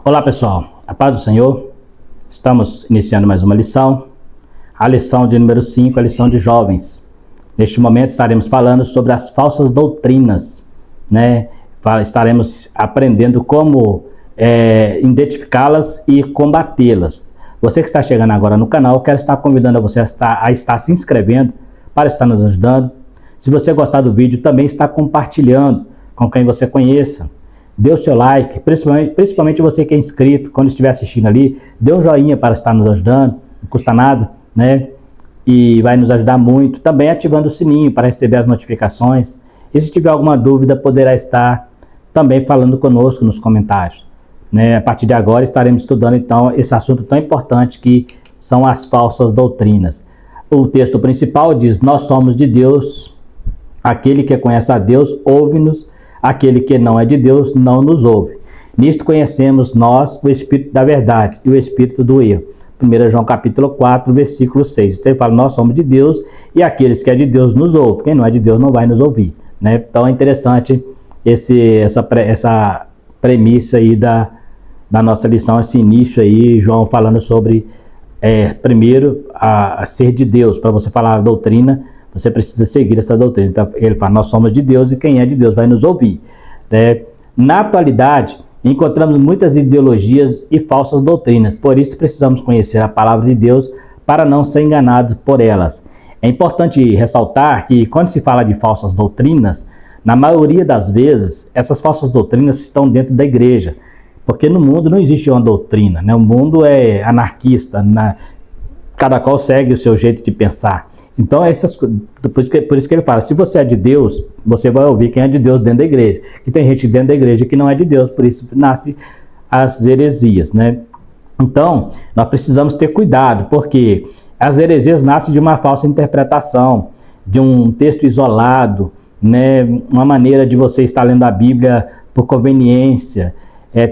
Olá pessoal, a paz do Senhor. Estamos iniciando mais uma lição, a lição de número 5, a lição de jovens. Neste momento estaremos falando sobre as falsas doutrinas, né? Estaremos aprendendo como identificá-las e combatê-las. Você que está chegando agora no canal, quero estar convidando você a estar se inscrevendo para estar nos ajudando. Se você gostar do vídeo, também está compartilhando com quem você conheça. Dê o seu like, principalmente você que é inscrito, quando estiver assistindo ali, dê um joinha para estar nos ajudando, não custa nada, né? E vai nos ajudar muito. Também ativando o sininho para receber as notificações. E se tiver alguma dúvida, poderá estar também falando conosco nos comentários, né? A partir de agora estaremos estudando então esse assunto tão importante que são as falsas doutrinas. O texto principal diz: nós somos de Deus, aquele que conhece a Deus ouve-nos, aquele que não é de Deus não nos ouve. Nisto conhecemos nós o Espírito da verdade e o Espírito do erro. 1 João capítulo 4, versículo 6. Então ele fala: nós somos de Deus e aqueles que é de Deus nos ouvem. Quem não é de Deus não vai nos ouvir, né? Então é interessante essa premissa aí da nossa lição, esse início aí, João falando sobre, primeiro, a ser de Deus. Para você falar a doutrina, você precisa seguir essa doutrina. Então, ele fala: nós somos de Deus e quem é de Deus vai nos ouvir. Na atualidade, encontramos muitas ideologias e falsas doutrinas. Por isso, precisamos conhecer a palavra de Deus para não ser enganados por elas. É importante ressaltar que, quando se fala de falsas doutrinas, na maioria das vezes, essas falsas doutrinas estão dentro da igreja. Porque no mundo não existe uma doutrina, né? O mundo é anarquista, cada qual segue o seu jeito de pensar. Então, por isso que ele fala: se você é de Deus, você vai ouvir quem é de Deus dentro da igreja. E tem gente dentro da igreja que não é de Deus, por isso nasce as heresias, né? Então, nós precisamos ter cuidado, porque as heresias nascem de uma falsa interpretação, de um texto isolado, né? Uma maneira de você estar lendo a Bíblia por conveniência,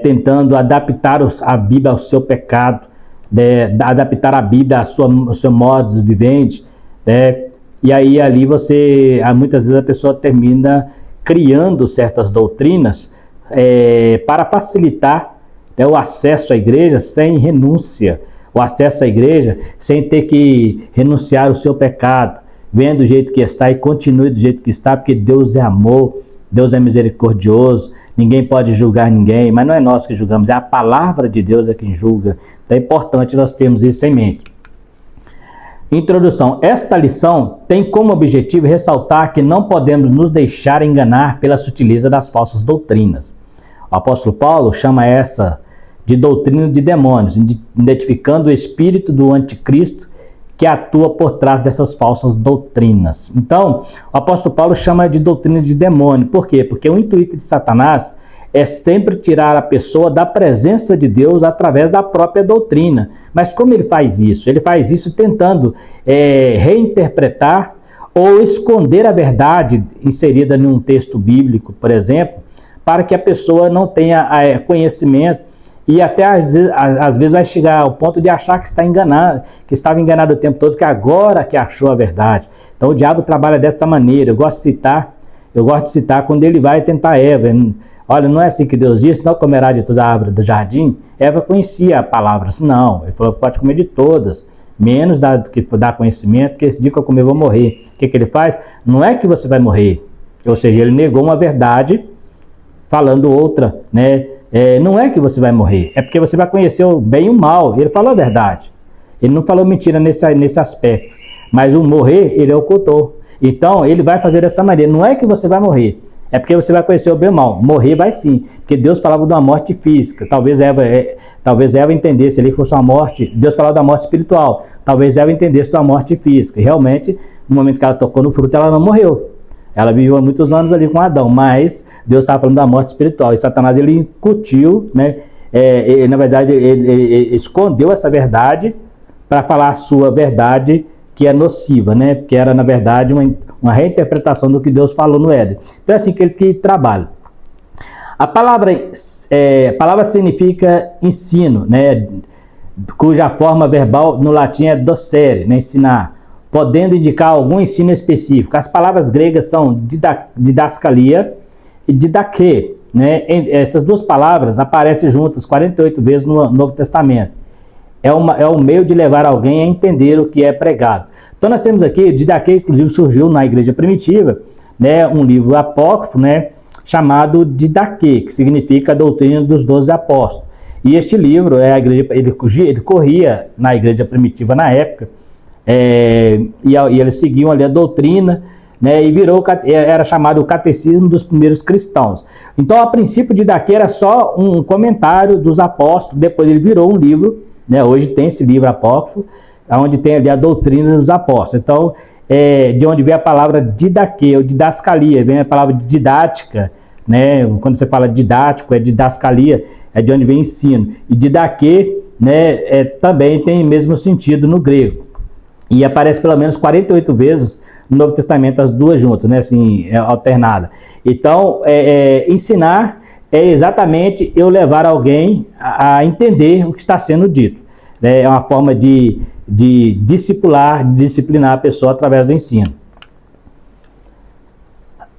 tentando adaptar a Bíblia ao seu pecado, adaptar a Bíblia ao seu modo de vivente. E aí ali muitas vezes a pessoa termina criando certas doutrinas para facilitar o acesso à igreja sem renúncia, o acesso à igreja sem ter que renunciar ao seu pecado. Venha do jeito que está e continue do jeito que está, porque Deus é amor, Deus é misericordioso, ninguém pode julgar ninguém, mas não é nós que julgamos, é a palavra de Deus é quem julga. Então é importante nós termos isso em mente. Introdução. Esta lição tem como objetivo ressaltar que não podemos nos deixar enganar pela sutileza das falsas doutrinas. O apóstolo Paulo chama essa de doutrina de demônios, identificando o espírito do anticristo que atua por trás dessas falsas doutrinas. Então, o apóstolo Paulo chama de doutrina de demônio. Por quê? Porque o intuito de Satanás é sempre tirar a pessoa da presença de Deus através da própria doutrina. Mas como ele faz isso? Ele faz isso tentando reinterpretar ou esconder a verdade inserida em um texto bíblico, por exemplo, para que a pessoa não tenha conhecimento e até às vezes vai chegar ao ponto de achar que está enganado, que estava enganado o tempo todo, que agora que achou a verdade. Então o diabo trabalha desta maneira. Eu gosto de citar quando ele vai tentar Eva. Olha, não é assim que Deus disse: não comerá de toda a árvore do jardim? Eva conhecia a palavra, assim, não. Ele falou: pode comer de todas, menos que dá conhecimento, porque esse dia que eu comer eu vou morrer. O que ele faz? Não é que você vai morrer. Ou seja, ele negou uma verdade, falando outra, né? Não é que você vai morrer, é porque você vai conhecer o bem e o mal. Ele falou a verdade. Ele não falou mentira nesse aspecto. Mas o morrer, ele ocultou. Então, ele vai fazer dessa maneira. Não é que você vai morrer, é porque você vai conhecer o bem e o mal. Morrer vai sim, porque Deus falava de uma morte física. Talvez Eva entendesse ali que fosse uma morte. Deus falava da morte espiritual. Talvez Eva entendesse da morte física. E realmente, no momento que ela tocou no fruto, ela não morreu. Ela viveu muitos anos ali com Adão, mas Deus estava falando da morte espiritual. E Satanás, ele incutiu, né? Na verdade, ele escondeu essa verdade para falar a sua verdade, que é nociva, né? Porque era, na verdade, uma reinterpretação do que Deus falou no Éden. Então é assim que ele trabalha. A palavra significa ensino, né? Cuja forma verbal no latim é docere, né? Ensinar, podendo indicar algum ensino específico. As palavras gregas são didascalia e didaquê, né, essas duas palavras aparecem juntas 48 vezes no Novo Testamento. É um meio de levar alguém a entender o que é pregado. Então nós temos aqui, Didaquê, inclusive surgiu na igreja primitiva, né, um livro apócrifo, né, chamado Didaquê, que significa a doutrina dos 12 apóstolos. E este livro, a igreja, ele corria na igreja primitiva na época, e eles seguiam ali a doutrina, né, e era chamado o Catecismo dos Primeiros Cristãos. Então, a princípio, Didaquê era só um comentário dos apóstolos, depois ele virou um livro, né, hoje tem esse livro apócrifo, onde tem ali a doutrina dos apóstolos. Então, de onde vem a palavra didaquê, ou didascalia, vem a palavra didática, né? Quando você fala didático, é didascalia, é de onde vem ensino. E didaquê, né, também tem o mesmo sentido no grego. E aparece pelo menos 48 vezes no Novo Testamento, as duas juntas, né, assim, alternada. Então, ensinar é exatamente eu levar alguém a entender o que está sendo dito. É uma forma de disciplinar a pessoa através do ensino.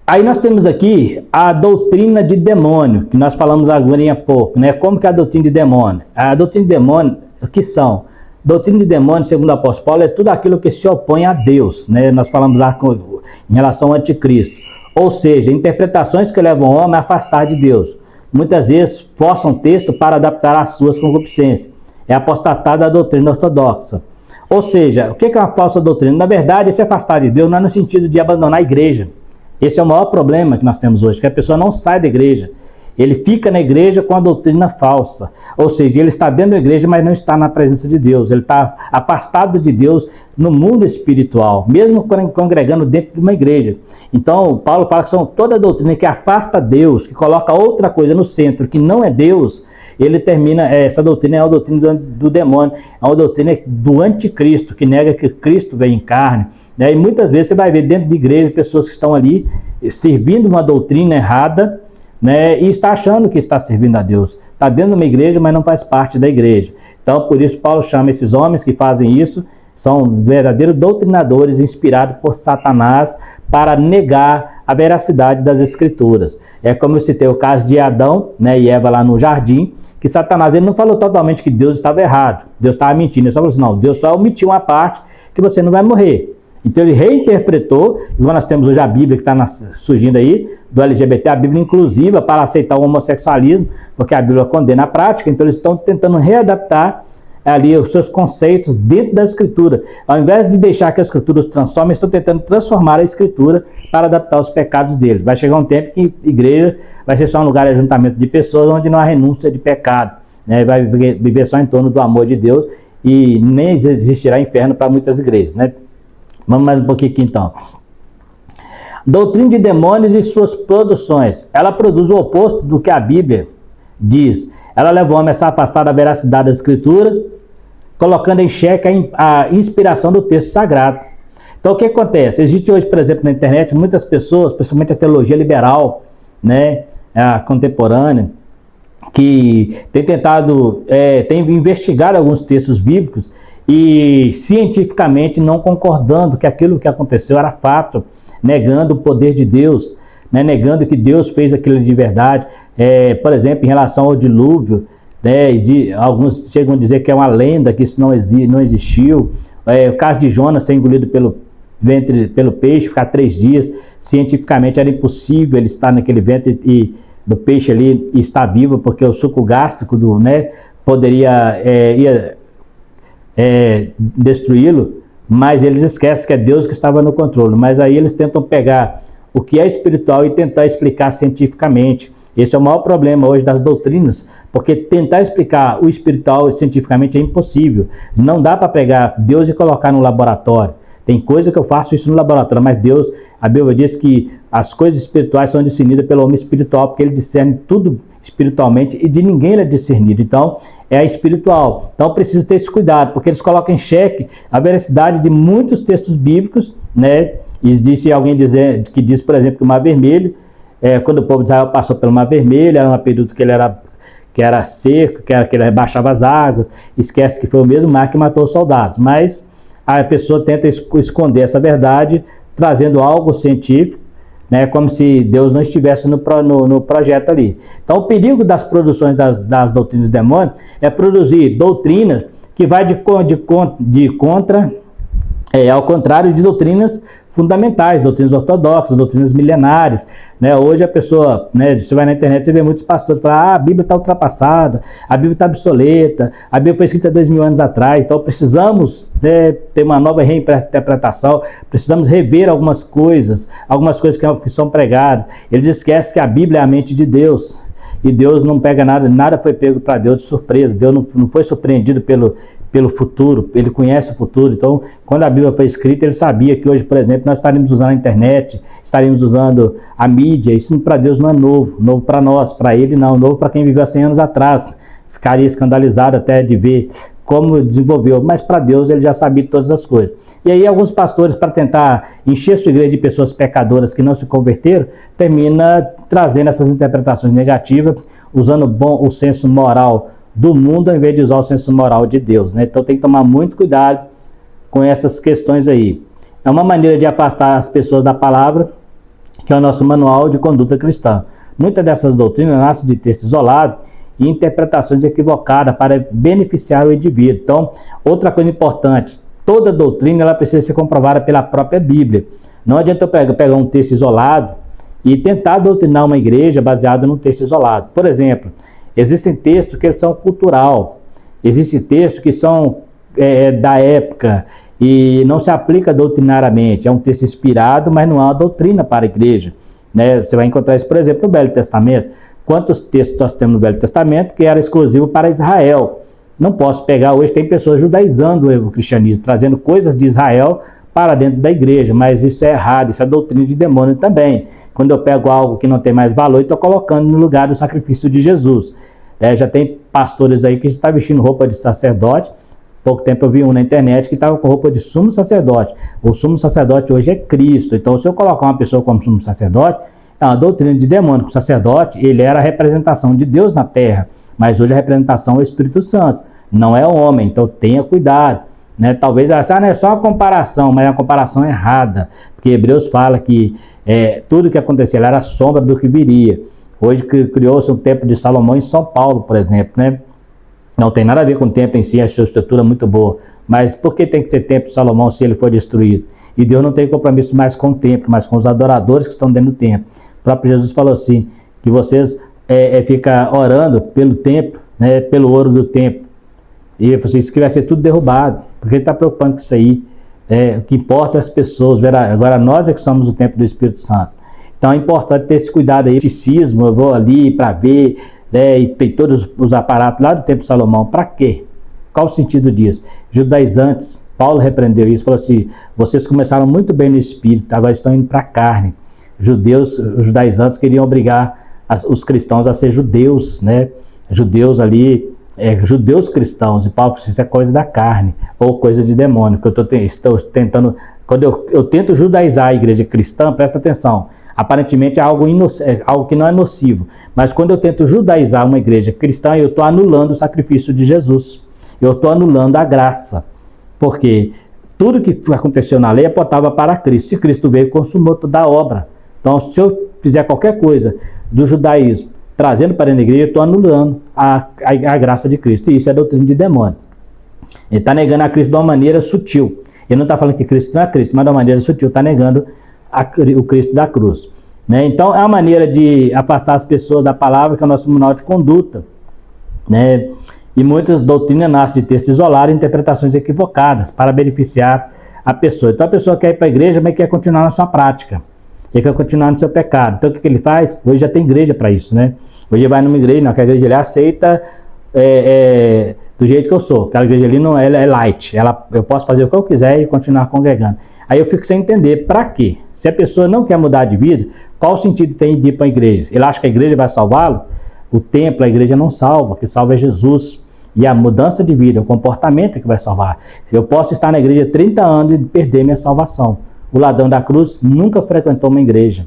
Aí nós temos aqui a doutrina de demônio, que nós falamos agora há pouco, né? Como que é a doutrina de demônio? A doutrina de demônio, o que são? Doutrina de demônio, segundo o apóstolo Paulo, é tudo aquilo que se opõe a Deus, né? Nós falamos lá em relação ao anticristo. Ou seja, interpretações que levam o homem a afastar de Deus. Muitas vezes forçam o texto para adaptar às suas concupiscências. É apostatar da doutrina ortodoxa. Ou seja, o que é uma falsa doutrina? Na verdade, se afastar de Deus não é no sentido de abandonar a igreja. Esse é o maior problema que nós temos hoje, que a pessoa não sai da igreja. Ele fica na igreja com a doutrina falsa. Ou seja, ele está dentro da igreja, mas não está na presença de Deus. Ele está afastado de Deus no mundo espiritual, mesmo congregando dentro de uma igreja. Então, Paulo fala que são toda doutrina que afasta Deus, que coloca outra coisa no centro, que não é Deus. Ele termina, essa doutrina é uma doutrina do demônio, é uma doutrina do anticristo, que nega que Cristo veio em carne. Né? E muitas vezes você vai ver dentro de igreja pessoas que estão ali servindo uma doutrina errada, né? E está achando que está servindo a Deus. Está dentro de uma igreja, mas não faz parte da igreja. Então, por isso, Paulo chama esses homens que fazem isso, são verdadeiros doutrinadores inspirados por Satanás para negar a veracidade das Escrituras. É como eu citei o caso de Adão, né, e Eva lá no jardim, que Satanás ele não falou totalmente que Deus estava errado, Deus estava mentindo, ele só falou assim, não, Deus só omitiu uma parte que você não vai morrer. Então ele reinterpretou, igual nós temos hoje a Bíblia que está surgindo aí, do LGBT, a Bíblia inclusiva para aceitar o homossexualismo, porque a Bíblia condena a prática, então eles estão tentando readaptar ali os seus conceitos dentro da Escritura. Ao invés de deixar que a Escritura os transforme, eles estão tentando transformar a Escritura para adaptar os pecados dele. Vai chegar um tempo que a igreja vai ser só um lugar de ajuntamento de pessoas onde não há renúncia de pecado, né? Vai viver só em torno do amor de Deus e nem existirá inferno para muitas igrejas, né? Vamos mais um pouquinho aqui então. Doutrina de demônios e suas produções. Ela produz o oposto do que a Bíblia diz. Ela leva o homem a se afastar da veracidade da Escritura, colocando em xeque a inspiração do texto sagrado. Então o que acontece? Existe hoje, por exemplo, na internet, muitas pessoas, principalmente a teologia liberal, né, a contemporânea, que tem tentado, tem investigado alguns textos bíblicos e cientificamente não concordando que aquilo que aconteceu era fato, negando o poder de Deus, né, negando que Deus fez aquilo de verdade. Por exemplo, em relação ao dilúvio, né, alguns chegam a dizer que é uma lenda, que isso não existiu. O caso de Jonas ser engolido pelo peixe, ficar 3 dias, cientificamente era impossível ele estar naquele ventre do peixe ali e estar vivo, porque o suco gástrico poderia destruí-lo, mas eles esquecem que é Deus que estava no controle. Mas aí eles tentam pegar o que é espiritual e tentar explicar cientificamente. Esse é o maior problema hoje das doutrinas, porque tentar explicar o espiritual cientificamente é impossível. Não dá para pegar Deus e colocar no laboratório. Tem coisa que eu faço isso no laboratório, mas Deus, a Bíblia diz que as coisas espirituais são discernidas pelo homem espiritual, porque ele discerne tudo espiritualmente e de ninguém ele é discernido. Então, é a espiritual. Então, precisa ter esse cuidado, porque eles colocam em xeque a veracidade de muitos textos bíblicos, né? Existe alguém que diz, por exemplo, que o Mar Vermelho, quando o povo de Israel passou pelo Mar Vermelho, era um período que era seco, que ele rebaixava as águas, esquece que foi o mesmo mar que matou os soldados. Mas a pessoa tenta esconder essa verdade, trazendo algo científico, né? Como se Deus não estivesse no projeto ali. Então, o perigo das produções das doutrinas do demônio é produzir doutrina que vai ao contrário de doutrinas fundamentais, doutrinas ortodoxas, doutrinas milenares, né? Hoje a pessoa, né, você vai na internet, você vê muitos pastores falar, a Bíblia está ultrapassada, a Bíblia está obsoleta, a Bíblia foi escrita 2000 anos atrás, então precisamos, né, ter uma nova reinterpretação, precisamos rever algumas coisas que são pregadas. Eles esquecem que a Bíblia é a mente de Deus, e Deus não pega nada foi pego para Deus de surpresa, Deus não foi surpreendido pelo futuro, ele conhece o futuro. Então, quando a Bíblia foi escrita, ele sabia que hoje, por exemplo, nós estaríamos usando a internet, estaríamos usando a mídia. Isso para Deus não é novo para nós, para ele não, novo para quem viveu há 100 anos atrás. Ficaria escandalizado até de ver como desenvolveu, mas para Deus ele já sabia todas as coisas. E aí alguns pastores, para tentar encher sua igreja de pessoas pecadoras que não se converteram, termina trazendo essas interpretações negativas, usando o senso moral do mundo ao invés de usar o senso moral de Deus, né? Então tem que tomar muito cuidado com essas questões aí. É uma maneira de afastar as pessoas da palavra, que é o nosso manual de conduta cristã. Muitas dessas doutrinas nascem de texto isolado e interpretações equivocadas para beneficiar o indivíduo. Então, outra coisa importante, toda doutrina ela precisa ser comprovada pela própria Bíblia. Não adianta eu pegar um texto isolado e tentar doutrinar uma igreja baseada num texto isolado. Por exemplo, existem textos que são cultural, existem textos que são da época e não se aplica doutrinariamente. É um texto inspirado, mas não há uma doutrina para a igreja, né? Você vai encontrar isso, por exemplo, no Velho Testamento. Quantos textos nós temos no Velho Testamento que era exclusivo para Israel? Não posso pegar, hoje tem pessoas judaizando o cristianismo, trazendo coisas de Israel para dentro da igreja, mas isso é errado, isso é doutrina de demônio também. Quando eu pego algo que não tem mais valor e estou colocando no lugar do sacrifício de Jesus. Já tem pastores aí que estão vestindo roupa de sacerdote. Pouco tempo eu vi um na internet que estava com roupa de sumo sacerdote. O sumo sacerdote hoje é Cristo. Então, se eu colocar uma pessoa como sumo sacerdote, é uma doutrina de demônio. O sacerdote, ele era a representação de Deus na terra, mas hoje a representação é o Espírito Santo, não é o homem. Então, tenha cuidado, né? Talvez essa não é só uma comparação, mas é uma comparação errada, porque Hebreus fala que tudo que acontecia era a sombra do que viria. Hoje criou-se um templo de Salomão em São Paulo, por exemplo, né? Não tem nada a ver com o templo em si, a sua estrutura é muito boa, mas por que tem que ser templo de Salomão se ele for destruído? E Deus não tem compromisso mais com o templo, mas com os adoradores que estão dentro do templo. O próprio Jesus falou assim, que vocês ficam orando pelo templo, né, pelo ouro do templo. E ele falou assim, isso que vai ser tudo derrubado, porque ele está preocupando com isso aí. O que importa é as pessoas, agora nós é que somos o templo do Espírito Santo. Então é importante ter esse cuidado aí. Misticismo, eu vou ali para ver, né, e tem todos os aparatos lá do templo de Salomão. Para quê? Qual o sentido disso? Judaizantes, Paulo repreendeu isso, falou assim, vocês começaram muito bem no Espírito, agora estão indo para a carne. Os judaizantes queriam obrigar os cristãos a ser judeus, né? Judeus ali, judeus cristãos, e Paulo disse, isso é coisa da carne, ou coisa de demônio, que eu estou tentando, quando eu tento judaizar a igreja cristã, presta atenção, aparentemente é algo que não é nocivo, mas quando eu tento judaizar uma igreja cristã, eu estou anulando o sacrifício de Jesus, eu estou anulando a graça, porque tudo que aconteceu na lei apontava para Cristo, se Cristo veio e consumou toda a obra. Então, se eu fizer qualquer coisa do judaísmo, trazendo para a igreja, eu estou anulando a graça de Cristo. E isso é doutrina de demônio. Ele está negando a Cristo de uma maneira sutil. Ele não está falando que Cristo não é Cristo, mas de uma maneira sutil está negando o Cristo da cruz. Né? Então, é uma maneira de afastar as pessoas da palavra, que é o nosso manual de conduta. Né? E muitas doutrinas nascem de textos isolados e interpretações equivocadas para beneficiar a pessoa. Então, a pessoa quer ir para a igreja, mas quer continuar na sua prática. Ele quer continuar no seu pecado. Então, o que ele faz? Hoje já tem igreja para isso, né? Hoje ele vai numa igreja, não, que a igreja ele aceita do jeito que eu sou. Aquela igreja ali não, ela é light. Eu posso fazer o que eu quiser e continuar congregando. Aí eu fico sem entender para quê. Se a pessoa não quer mudar de vida, qual o sentido tem de ir para a igreja? Ele acha que a igreja vai salvá-lo? O templo, a igreja não salva. O que salva é Jesus. E a mudança de vida, o comportamento é que vai salvar. Eu posso estar na igreja 30 anos e perder minha salvação. O ladrão da cruz nunca frequentou uma igreja,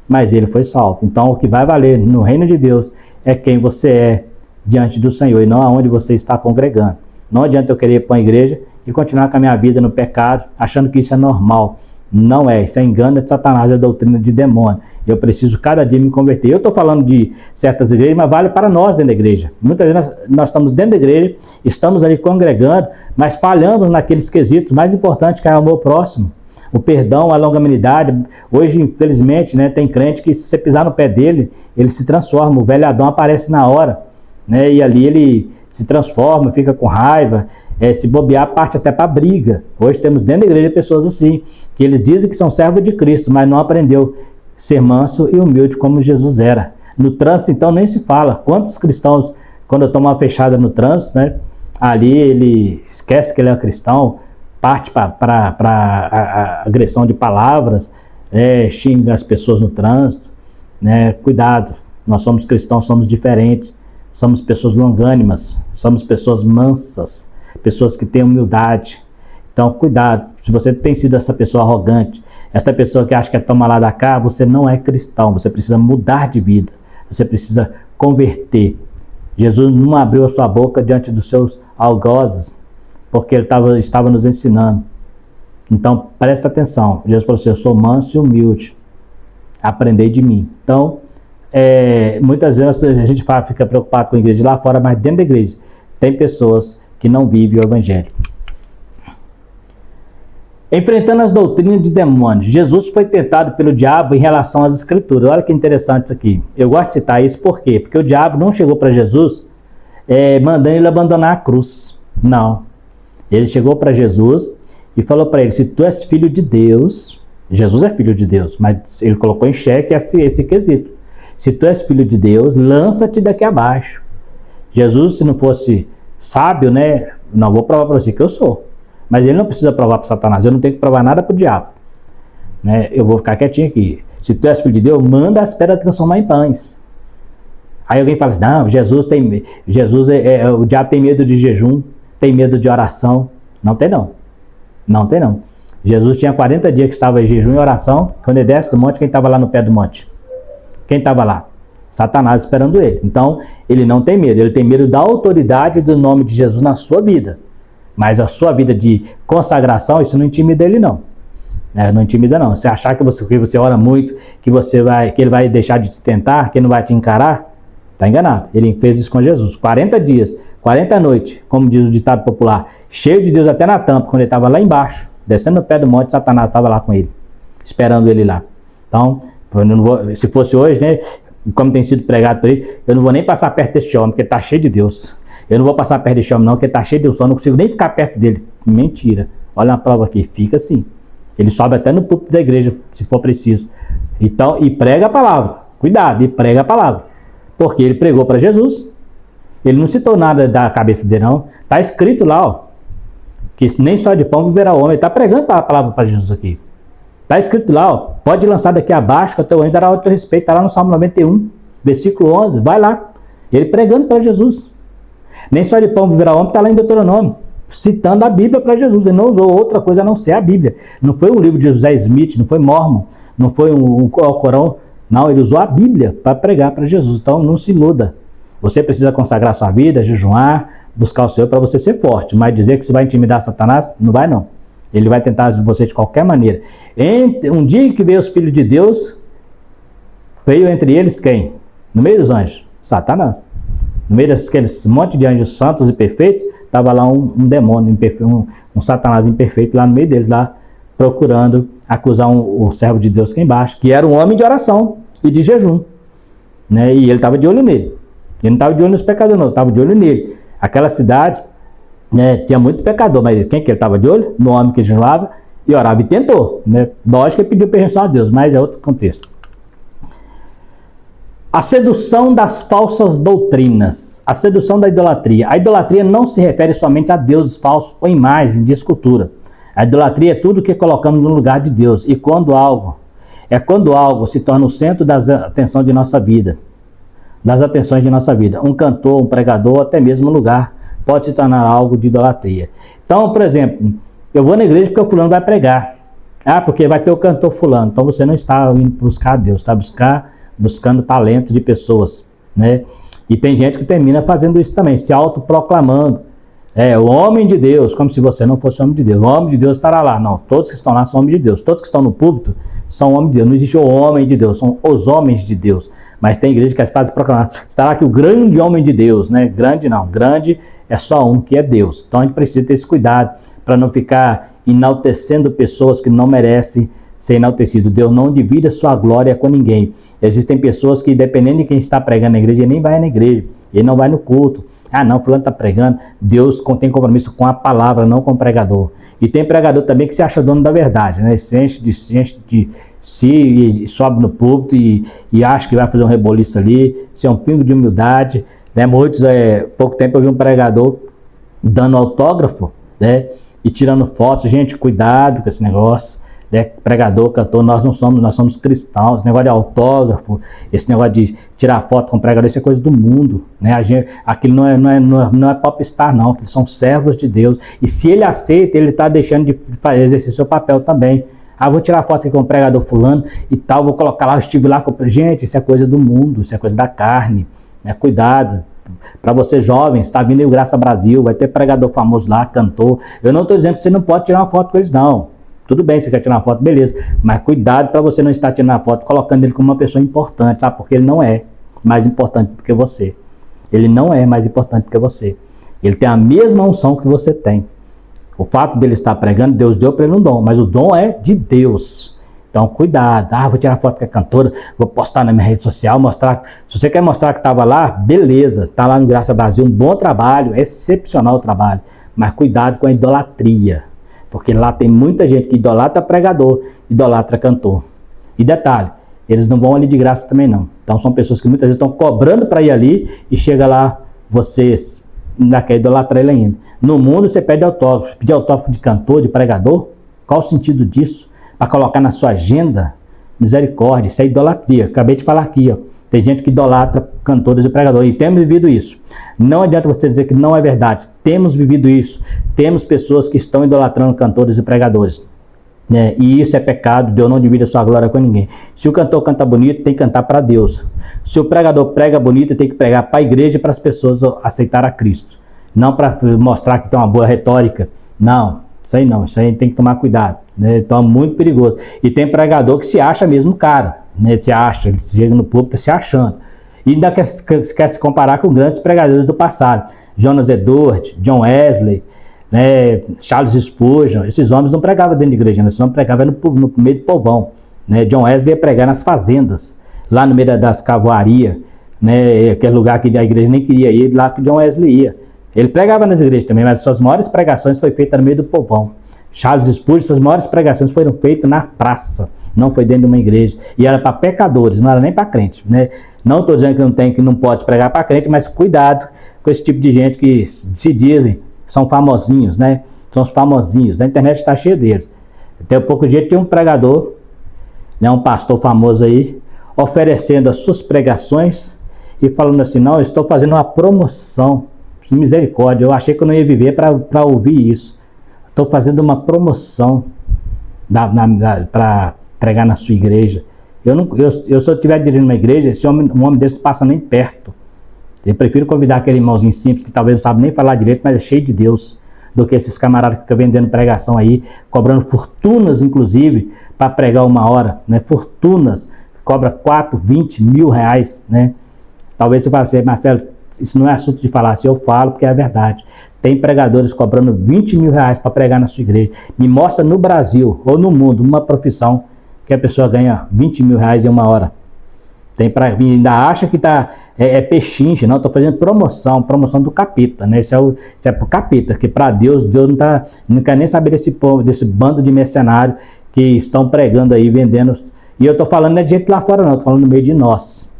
mas ele foi salvo. Então, o que vai valer no reino de Deus é quem você é diante do Senhor e não aonde você está congregando. Não adianta eu querer ir para uma igreja e continuar com a minha vida no pecado, achando que isso é normal. Não é, isso é engano de Satanás, é doutrina de demônio. Eu preciso cada dia me converter. Eu estou falando de certas igrejas, mas vale para nós dentro da igreja. Muitas vezes nós estamos dentro da igreja, estamos ali congregando, mas falhamos naqueles quesitos mais importantes que é o amor próximo, o perdão, a longanimidade. Hoje, infelizmente, né, tem crente que se você pisar no pé dele, ele se transforma, o velho Adão aparece na hora, né, e ali ele se transforma, fica com raiva, se bobear, parte até para briga. Hoje temos dentro da igreja pessoas assim, que eles dizem que são servos de Cristo, mas não aprendeu ser manso e humilde como Jesus era. No trânsito, então, nem se fala. Quantos cristãos, quando eu tomo uma fechada no trânsito, né, ali ele esquece que ele é cristão, parte para agressão de palavras, xinga as pessoas no trânsito, né? Cuidado, nós somos cristãos, somos diferentes, somos pessoas longânimas, somos pessoas mansas, pessoas que têm humildade. Então, cuidado, se você tem sido essa pessoa arrogante, essa pessoa que acha que é tomar lá da cá, você não é cristão, você precisa mudar de vida, você precisa converter. Jesus não abriu a sua boca diante dos seus algozes, porque ele estava nos ensinando. Então, presta atenção. Jesus falou assim, eu sou manso e humilde, aprendei de mim. Então, muitas vezes a gente fica preocupado com a igreja lá fora, mas dentro da igreja tem pessoas que não vivem o evangelho. Enfrentando as doutrinas de demônios, Jesus foi tentado pelo diabo em relação às escrituras. Olha que interessante isso aqui. Eu gosto de citar isso por quê? Porque o diabo não chegou para Jesus mandando ele abandonar a cruz. Não. Ele chegou para Jesus e falou para ele, se tu és filho de Deus, Jesus é filho de Deus, mas ele colocou em xeque esse quesito. Se tu és filho de Deus, lança-te daqui abaixo. Jesus, se não fosse sábio, né, não vou provar para você que eu sou. Mas ele não precisa provar para Satanás, eu não tenho que provar nada para o diabo. Né? Eu vou ficar quietinho aqui. Se tu és filho de Deus, manda as pedras transformar em pães. Aí alguém fala assim, não, o diabo tem medo de jejum, tem medo de oração. Não tem não. Não tem não. Jesus tinha 40 dias que estava em jejum e oração. Quando ele desce do monte, quem estava lá no pé do monte? Quem estava lá? Satanás esperando ele. Então, ele não tem medo. Ele tem medo da autoridade do nome de Jesus na sua vida. Mas a sua vida de consagração, isso não intimida ele não. Não intimida não. Você achar que você ora muito, que ele vai deixar de te tentar, que ele não vai te encarar, está enganado. Ele fez isso com Jesus. 40 dias, 40 noites, como diz o ditado popular, cheio de Deus até na tampa, quando ele estava lá embaixo, descendo no pé do monte, Satanás estava lá com ele, esperando ele lá. Então, se fosse hoje, né, como tem sido pregado por ele, eu não vou nem passar perto deste homem, porque está cheio de Deus. Eu não vou passar perto deste homem não, porque está cheio de Deus, eu não consigo nem ficar perto dele. Mentira. Olha a prova aqui, fica assim. Ele sobe até no púlpito da igreja, se for preciso. Então, e prega a palavra. Cuidado, e prega a palavra. Porque ele pregou para Jesus. Ele não citou nada da cabeça dele, não. Está escrito lá, ó, que nem só de pão viverá o homem. Ele está pregando a palavra para Jesus aqui. Está escrito lá, ó, pode lançar daqui abaixo, que o teu anjo dará o teu respeito. Está lá no Salmo 91, versículo 11. Vai lá. Ele pregando para Jesus. Nem só de pão viverá o homem, está lá em Deuteronômio, citando a Bíblia para Jesus. Ele não usou outra coisa a não ser a Bíblia. Não foi um livro de José Smith, não foi Mormon, não foi um Corão. Não, ele usou a Bíblia para pregar para Jesus. Então não se iluda. Você precisa consagrar sua vida, jejuar, buscar o Senhor para você ser forte. Mas dizer que você vai intimidar Satanás, não vai não. Ele vai tentar você de qualquer maneira. Um dia em que veio os filhos de Deus, veio entre eles quem? No meio dos anjos? Satanás. No meio daqueles monte de anjos santos e perfeitos, estava lá um demônio, um Satanás imperfeito lá no meio deles, lá procurando acusar o servo de Deus aqui embaixo, que era um homem de oração e de jejum. Né? E ele estava de olho nele. Ele não estava de olho nos pecadores, não, estava de olho nele. Aquela cidade, né, tinha muito pecador, mas quem que ele estava de olho? No homem que jejuava e orava e tentou. Né? Lógico que ele pediu permissão a Deus, mas é outro contexto. A sedução das falsas doutrinas, a sedução da idolatria. A idolatria não se refere somente a deuses falsos ou imagens de escultura. A idolatria é tudo que colocamos no lugar de Deus. E quando algo se torna o centro das atenções de nossa vida, das atenções de nossa vida. Um cantor, um pregador, até mesmo um lugar, pode se tornar algo de idolatria. Então, por exemplo, eu vou na igreja porque o fulano vai pregar. Porque vai ter o cantor fulano. Então você não está indo buscar Deus, está buscando talento de pessoas, né? E tem gente que termina fazendo isso também, se autoproclamando, O homem de Deus, como se você não fosse homem de Deus. O homem de Deus estará lá. Não, todos que estão lá são homens de Deus. Todos que estão no púlpito são homens de Deus. Não existe o homem de Deus, são os homens de Deus. Mas tem igreja que faz proclamar. Está lá que o grande homem de Deus, né? Grande não, grande é só um, que é Deus. Então a gente precisa ter esse cuidado para não ficar enaltecendo pessoas que não merecem ser enaltecido. Deus não divide a sua glória com ninguém. Existem pessoas que, dependendo de quem está pregando na igreja, ele nem vai na igreja, ele não vai no culto. Ah, não, fulano está pregando. Deus tem compromisso com a palavra, não com o pregador. E tem pregador também que se acha dono da verdade, né? Se sobe no púlpito e acha que vai fazer um reboliço ali, se é um pingo de humildade, né? Pouco tempo eu vi um pregador dando autógrafo, né? E tirando fotos. Gente, cuidado com esse negócio. Pregador, cantor, nós somos cristãos. Esse negócio de autógrafo, esse negócio de tirar foto com pregador, isso é coisa do mundo, né? Aquilo não é popstar, não. Eles são servos de Deus. E se ele aceita, ele está deixando de exercer seu papel também. Ah, vou tirar foto aqui com o pregador fulano e tal, vou colocar lá, eu estive lá com... Gente, isso é coisa do mundo, isso é coisa da carne, né? Cuidado. Para você jovem, está vindo aí o Graça Brasil, vai ter pregador famoso lá, cantor. Eu não estou dizendo que você não pode tirar uma foto com eles, não. Tudo bem, você quer tirar uma foto, beleza. Mas cuidado para você não estar tirando a foto, colocando ele como uma pessoa importante, sabe? Porque ele não é mais importante do que você. Ele não é mais importante do que você. Ele tem a mesma unção que você tem. O fato dele estar pregando, Deus deu para ele um dom, mas o dom é de Deus. Então, cuidado. Ah, vou tirar foto com a cantora, vou postar na minha rede social, mostrar. Se você quer mostrar que estava lá, beleza. Está lá no Graça Brasil, um bom trabalho, excepcional trabalho. Mas cuidado com a idolatria. Porque lá tem muita gente que idolatra pregador, idolatra cantor. E detalhe, eles não vão ali de graça também não. Então são pessoas que muitas vezes estão cobrando para ir ali e chega lá, vocês ainda quer idolatrar ele ainda. No mundo você pede autógrafo. Pedir autógrafo de cantor, de pregador? Qual o sentido disso? Para colocar na sua agenda? Misericórdia, isso é idolatria. Acabei de falar aqui, ó. Tem gente que idolatra cantores e pregadores. E temos vivido isso. Não adianta você dizer que não é verdade. Temos vivido isso. Temos pessoas que estão idolatrando cantores e pregadores. Né? E isso é pecado. Deus não divide a sua glória com ninguém. Se o cantor canta bonito, tem que cantar para Deus. Se o pregador prega bonito, tem que pregar para a igreja e para as pessoas aceitar a Cristo. Não para mostrar que tem uma boa retórica. Não. Isso aí tem que tomar cuidado. Né? Então é muito perigoso. E tem pregador que se acha mesmo cara. Né? Ele chega no púlpito se achando. E ainda quer se comparar com grandes pregadores do passado. Jonas Edwards, John Wesley, né? Charles Spurgeon. Esses homens não pregavam dentro de igreja, esses homens pregavam no meio do povão. Né? John Wesley ia pregar nas fazendas, lá no meio das cavarias, né? Aquele lugar que a igreja nem queria ir, lá que John Wesley ia. Ele pregava nas igrejas também, mas suas maiores pregações foram feitas no meio do povão. Charles Spurgeon, suas maiores pregações foram feitas na praça. Não foi dentro de uma igreja. E era para pecadores, não era nem para crente. Né? Não estou dizendo que não pode pregar para crente, mas cuidado com esse tipo de gente que se dizem, são famosinhos, né? São os famosinhos. A internet está cheia deles. Até um pouco de jeito tem um pregador, né, um pastor famoso aí, oferecendo as suas pregações e falando assim, não, eu estou fazendo uma promoção. Misericórdia, eu achei que eu não ia viver para ouvir isso. Estou fazendo uma promoção para pregar na sua igreja. Se eu estiver dirigindo uma igreja, um homem desse não passa nem perto. Eu prefiro convidar aquele irmãozinho simples que talvez não sabe nem falar direito, mas é cheio de Deus, do que esses camaradas que ficam vendendo pregação aí, cobrando fortunas, inclusive, para pregar uma hora, né? Fortunas, cobra 4, 20 mil reais, né? Talvez você fale assim, Marcelo, isso não é assunto de falar, se eu falo porque é a verdade. Tem pregadores cobrando 20 mil reais para pregar na sua igreja. Me mostra no Brasil ou no mundo uma profissão que a pessoa ganha 20 mil reais em uma hora. Ainda acha que é pechinche, não, estou fazendo promoção do capeta, né? Isso é pro capeta, que para Deus não quer nem saber desse bando de mercenários que estão pregando aí, vendendo. E eu estou falando não é de gente lá fora não, estou falando no meio de nós.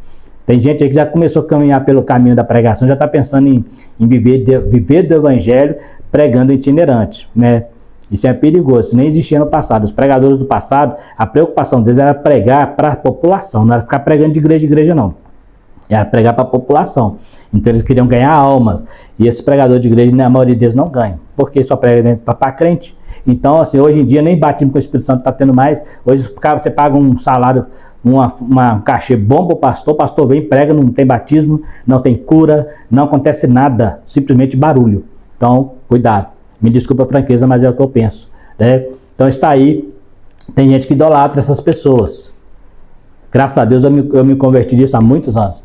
Tem gente aí que já começou a caminhar pelo caminho da pregação, já está pensando em viver do evangelho pregando itinerante, né? Isso é perigoso, isso nem existia no passado. Os pregadores do passado, a preocupação deles era pregar para a população, não era ficar pregando de igreja não. Era pregar para a população. Então eles queriam ganhar almas. E esses pregadores de igreja, a maioria deles não ganham, porque só prega para crente. Então, assim, hoje em dia nem batismo com o Espírito Santo está tendo mais. Hoje você paga um salário, um cachê bom para o pastor vem, prega, não tem batismo, não tem cura, não acontece nada, simplesmente barulho. Então, cuidado. Me desculpa a franqueza, mas é o que eu penso, né? Então está aí, tem gente que idolatra essas pessoas. Graças a Deus eu me converti disso há muitos anos.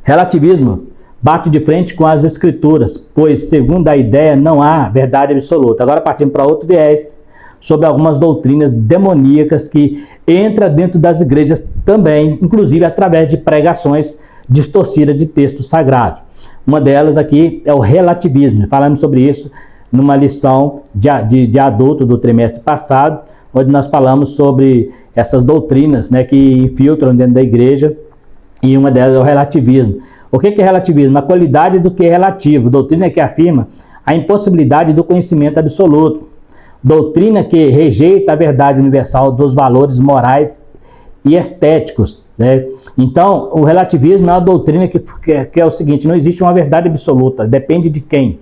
Relativismo bate de frente com as escrituras, pois segundo a ideia não há verdade absoluta. Agora partindo para outro viés, sobre algumas doutrinas demoníacas que entram dentro das igrejas também, inclusive através de pregações distorcidas de texto sagrado. Uma delas aqui é o relativismo. Falamos sobre isso numa lição de adulto do trimestre passado, onde nós falamos sobre essas doutrinas, né, que infiltram dentro da igreja, e uma delas é o relativismo. O que é relativismo? A qualidade do que é relativo. Doutrina que afirma a impossibilidade do conhecimento absoluto. Doutrina que rejeita a verdade universal dos valores morais e estéticos, né? Então, o relativismo é uma doutrina que é o seguinte: não existe uma verdade absoluta, depende de quem.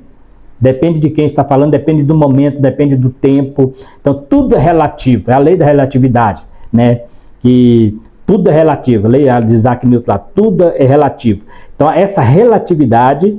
Depende de quem está falando, depende do momento, depende do tempo. Então, tudo é relativo, é a lei da relatividade, né? Que tudo é relativo, a lei de Isaac Newton, tudo é relativo. Então, essa relatividade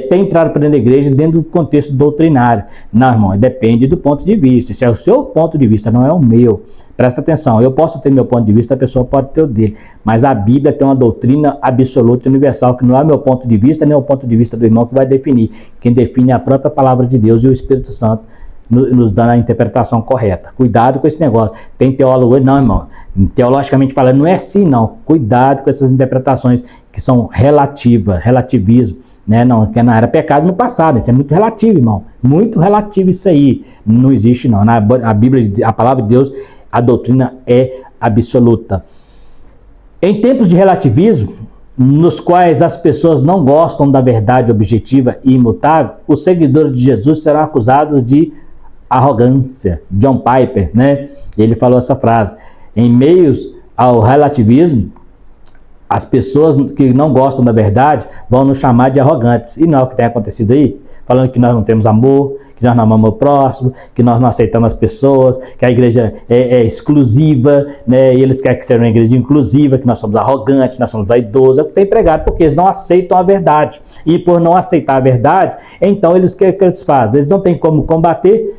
tem entrado para dentro da igreja dentro do contexto doutrinário. Não, irmão, depende do ponto de vista. Esse é o seu ponto de vista, não é o meu. Presta atenção, eu posso ter meu ponto de vista, a pessoa pode ter o dele. Mas a Bíblia tem uma doutrina absoluta e universal, que não é meu ponto de vista, nem o ponto de vista do irmão que vai definir. Quem define é a própria palavra de Deus, e o Espírito Santo nos dando a interpretação correta. Cuidado com esse negócio. Tem teólogo, não, irmão, teologicamente falando, não é assim, não. Cuidado com essas interpretações que são relativas, relativismo, né? Não, que não era pecado no passado. Isso é muito relativo, irmão. Muito relativo isso aí. Não existe, não. A Bíblia, a palavra de Deus, a doutrina é absoluta. Em tempos de relativismo, nos quais as pessoas não gostam da verdade objetiva e imutável, os seguidores de Jesus serão acusados de arrogância. John Piper, né? Ele falou essa frase. Em meio ao relativismo, as pessoas que não gostam da verdade vão nos chamar de arrogantes. E não é o que tem acontecido aí? Falando que nós não temos amor, que nós não amamos o próximo, que nós não aceitamos as pessoas, que a igreja é exclusiva, né? E eles querem que seja uma igreja inclusiva, que nós somos arrogantes, que nós somos vaidosos. É o que tem pregado, porque eles não aceitam a verdade. E por não aceitar a verdade, então o que eles fazem? Eles não têm como combater,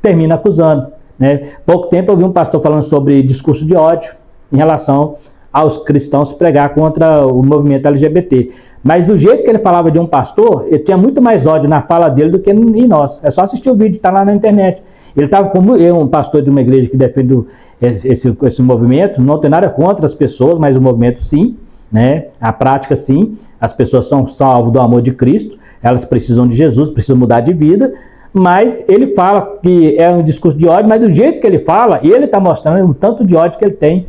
termina acusando, né? Pouco tempo eu vi um pastor falando sobre discurso de ódio em relação aos cristãos pregar contra o movimento LGBT. Mas do jeito que ele falava de um pastor, ele tinha muito mais ódio na fala dele do que em nós. É só assistir o vídeo, está lá na internet. Ele estava como eu, um pastor de uma igreja que defende esse movimento, não tem nada contra as pessoas, mas o movimento sim, né? A prática sim, as pessoas são salvas do amor de Cristo, elas precisam de Jesus, precisam mudar de vida, mas ele fala que é um discurso de ódio, mas do jeito que ele fala, ele está mostrando o tanto de ódio que ele tem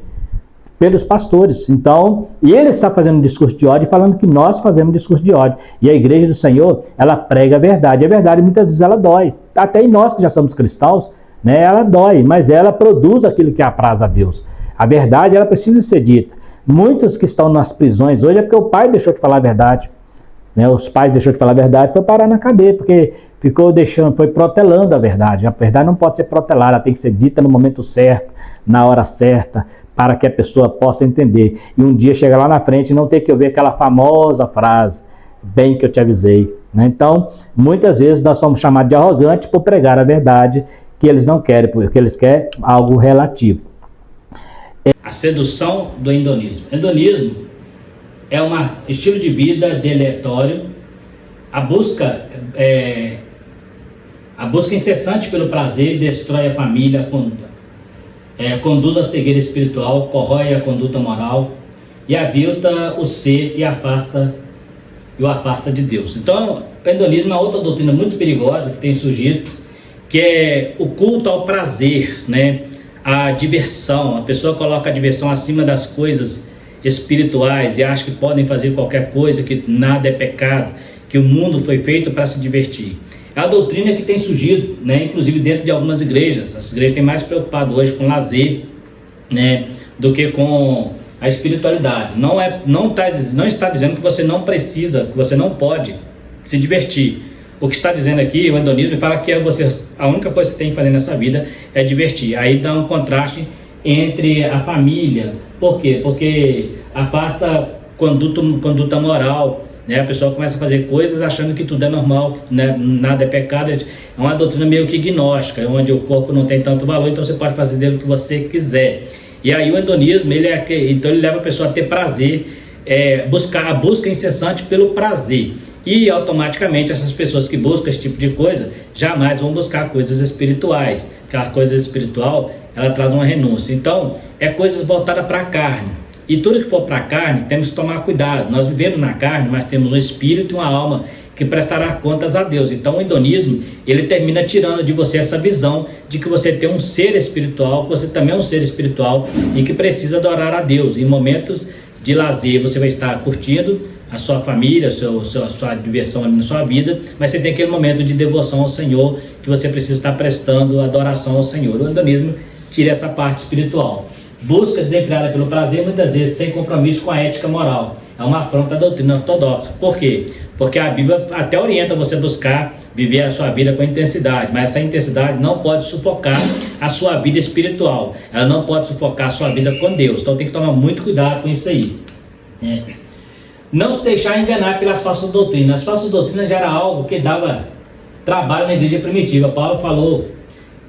pelos pastores. Então, ele está fazendo um discurso de ódio, falando que nós fazemos discurso de ódio. E a igreja do Senhor, ela prega a verdade. E a verdade, muitas vezes, ela dói. Até em nós que já somos cristãos, né, ela dói, mas ela produz aquilo que apraz a Deus. A verdade, ela precisa ser dita. Muitos que estão nas prisões hoje é porque o pai deixou de falar a verdade. Né? Os pais deixou de falar a verdade, foi parar na cadeia, porque foi protelando a verdade. A verdade não pode ser protelada, ela tem que ser dita no momento certo, na hora certa, para que a pessoa possa entender. E um dia chegar lá na frente e não ter que ouvir aquela famosa frase, bem que eu te avisei. Né? Então, muitas vezes nós somos chamados de arrogantes por pregar a verdade que eles não querem, porque eles querem algo relativo. A sedução do hedonismo. Hedonismo é um estilo de vida deletório, a busca incessante pelo prazer destrói a família, conduz à cegueira espiritual, corrói a conduta moral e avilta o ser e o afasta de Deus. Então, o hedonismo é outra doutrina muito perigosa que tem surgido, que é o culto ao prazer, né? A diversão. A pessoa coloca a diversão acima das coisas espirituais e acha que podem fazer qualquer coisa, que nada é pecado, que o mundo foi feito para se divertir. É a doutrina que tem surgido, né, inclusive dentro de algumas igrejas. As igrejas têm mais preocupado hoje com lazer, né, do que com a espiritualidade. Não está dizendo que você não precisa, que você não pode se divertir. O que está dizendo aqui, o hedonismo, fala que a única coisa que você tem que fazer nessa vida é divertir. Aí dá um contraste entre a família. Por quê? Porque afasta conduta moral, né? A pessoa começa a fazer coisas achando que tudo é normal, né? Nada é pecado. É uma doutrina meio que gnóstica, onde o corpo não tem tanto valor, então você pode fazer dele o que você quiser. E aí o hedonismo, então ele leva a pessoa a ter prazer, a busca incessante pelo prazer. E automaticamente essas pessoas que buscam esse tipo de coisa jamais vão buscar coisas espirituais, porque a coisa espiritual ela traz uma renúncia. Então é coisas voltadas para a carne, e tudo que for para a carne temos que tomar cuidado. Nós vivemos na carne, mas temos um espírito e uma alma que prestará contas a Deus. Então o hedonismo ele termina tirando de você essa visão de que você tem um ser espiritual, que você também é um ser espiritual e que precisa adorar a Deus. Em momentos de lazer você vai estar curtindo a sua família, a sua diversão na sua vida, mas você tem aquele momento de devoção ao Senhor, que você precisa estar prestando adoração ao Senhor. O hedonismo tira essa parte espiritual. Busca desenfreada pelo prazer, muitas vezes sem compromisso com a ética moral. É uma afronta à doutrina ortodoxa. Por quê? Porque a Bíblia até orienta você a buscar viver a sua vida com intensidade, mas essa intensidade não pode sufocar a sua vida espiritual. Ela não pode sufocar a sua vida com Deus. Então tem que tomar muito cuidado com isso aí. Não se deixar enganar pelas falsas doutrinas. As falsas doutrinas já era algo que dava trabalho na igreja primitiva. Paulo falou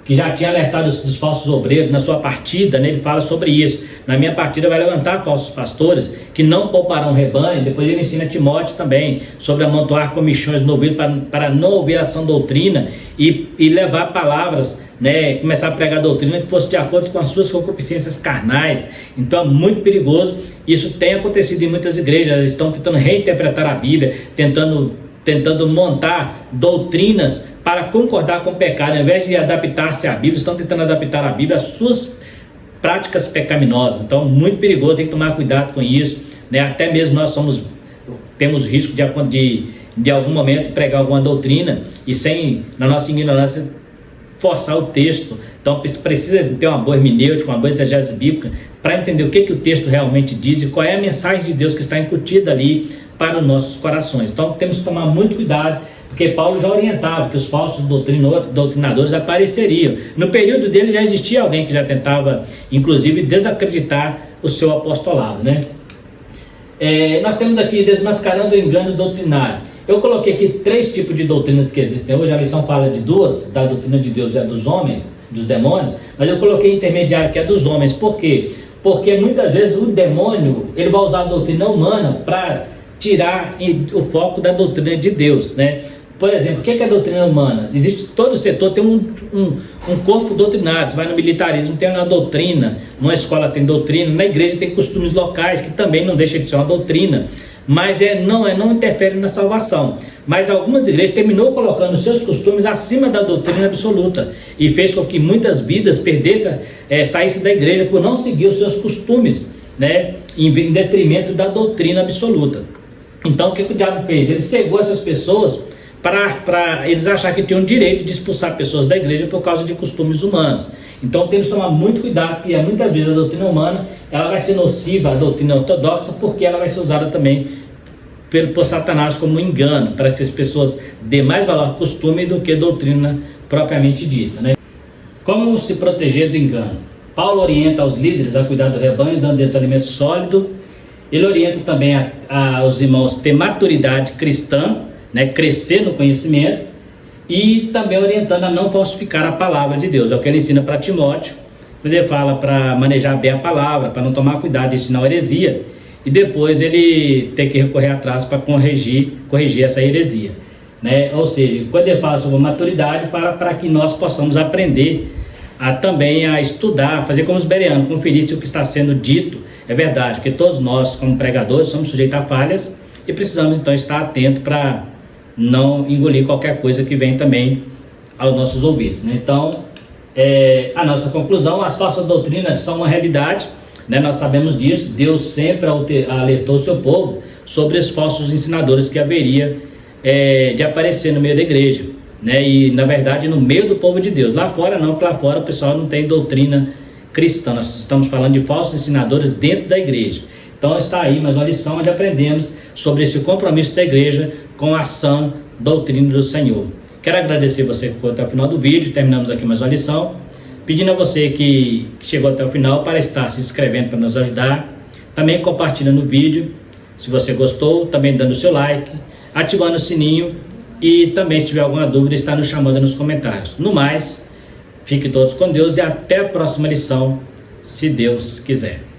que já tinha alertado dos falsos obreiros na sua partida, né? Ele fala sobre isso. Na minha partida vai levantar falsos pastores que não pouparão rebanho. Depois ele ensina Timóteo também sobre amontoar comichões no ouvido para não ouvir a sã doutrina e levar palavras, né? Começar a pregar doutrina que fosse de acordo com as suas concupiscências carnais. Então é muito perigoso. Isso tem acontecido em muitas igrejas. Eles estão tentando reinterpretar a Bíblia, tentando montar doutrinas para concordar com o pecado. Ao invés de adaptar-se à Bíblia, estão tentando adaptar a Bíblia às suas práticas pecaminosas. Então, muito perigoso, tem que tomar cuidado com isso, né? Até mesmo nós temos risco de algum momento pregar alguma doutrina e na nossa ignorância, forçar o texto. Então, precisa ter uma boa hermenêutica, uma boa exegese bíblica, para entender o que o texto realmente diz e qual é a mensagem de Deus que está incutida ali para os nossos corações. Então, temos que tomar muito cuidado, porque Paulo já orientava que os falsos doutrinadores apareceriam. No período dele já existia alguém que já tentava, inclusive, desacreditar o seu apostolado, né? Nós temos aqui desmascarando o engano doutrinário. Eu coloquei aqui 3 tipos de doutrinas que existem hoje. A lição fala de 2, da doutrina de Deus e a dos homens, dos demônios, mas eu coloquei intermediário, que é dos homens. Por quê? Porque muitas vezes o demônio ele vai usar a doutrina humana para tirar o foco da doutrina de Deus, né? Por exemplo, o que é a doutrina humana? Existe, todo setor tem um corpo doutrinário. Você vai no militarismo, tem uma doutrina, numa escola tem doutrina, na igreja tem costumes locais, que também não deixa de ser uma doutrina, mas não interfere na salvação. Mas algumas igrejas terminou colocando seus costumes acima da doutrina absoluta, e fez com que muitas vidas saíssem da igreja por não seguir os seus costumes, né, em detrimento da doutrina absoluta. Então o que o diabo fez? Ele cegou essas pessoas para eles acharem que tinham direito de expulsar pessoas da igreja por causa de costumes humanos. Então temos que tomar muito cuidado, porque muitas vezes a doutrina humana ela vai ser nociva à doutrina ortodoxa, porque ela vai ser usada também por Satanás como um engano, para que as pessoas dêem mais valor ao costume do que doutrina propriamente dita, né? Como se proteger do engano? Paulo orienta aos líderes a cuidar do rebanho, dando-lhes alimento sólido. Ele orienta também aos irmãos ter maturidade cristã, né, crescer no conhecimento, e também orientando a não falsificar a palavra de Deus. É o que ele ensina para Timóteo, quando ele fala para manejar bem a palavra, para não tomar cuidado de ensinar heresia, e depois ele tem que recorrer atrás para corrigir essa heresia, né? Ou seja, quando ele fala sobre maturidade, para que nós possamos aprender também a estudar, fazer como os bereanos, conferir se o que está sendo dito é verdade, porque todos nós, como pregadores, somos sujeitos a falhas e precisamos então estar atentos para não engolir qualquer coisa que vem também aos nossos ouvidos, né? Então, a nossa conclusão: as falsas doutrinas são uma realidade, né? Nós sabemos disso. Deus sempre alertou o seu povo sobre os falsos ensinadores que haveria de aparecer no meio da igreja, né? E na verdade no meio do povo de Deus. Lá fora não, porque lá fora o pessoal não tem doutrina cristã. Nós estamos falando de falsos ensinadores dentro da igreja. Então está aí mais uma lição onde aprendemos sobre esse compromisso da igreja com a sã doutrina do Senhor. Quero agradecer você que ficou até o final do vídeo. Terminamos aqui mais uma lição, pedindo a você que chegou até o final para estar se inscrevendo para nos ajudar, também compartilhando o vídeo, Se você gostou, também dando o seu like, ativando o sininho e também se tiver alguma dúvida, está nos chamando nos comentários. No mais, fiquem todos com Deus e até a próxima lição, se Deus quiser.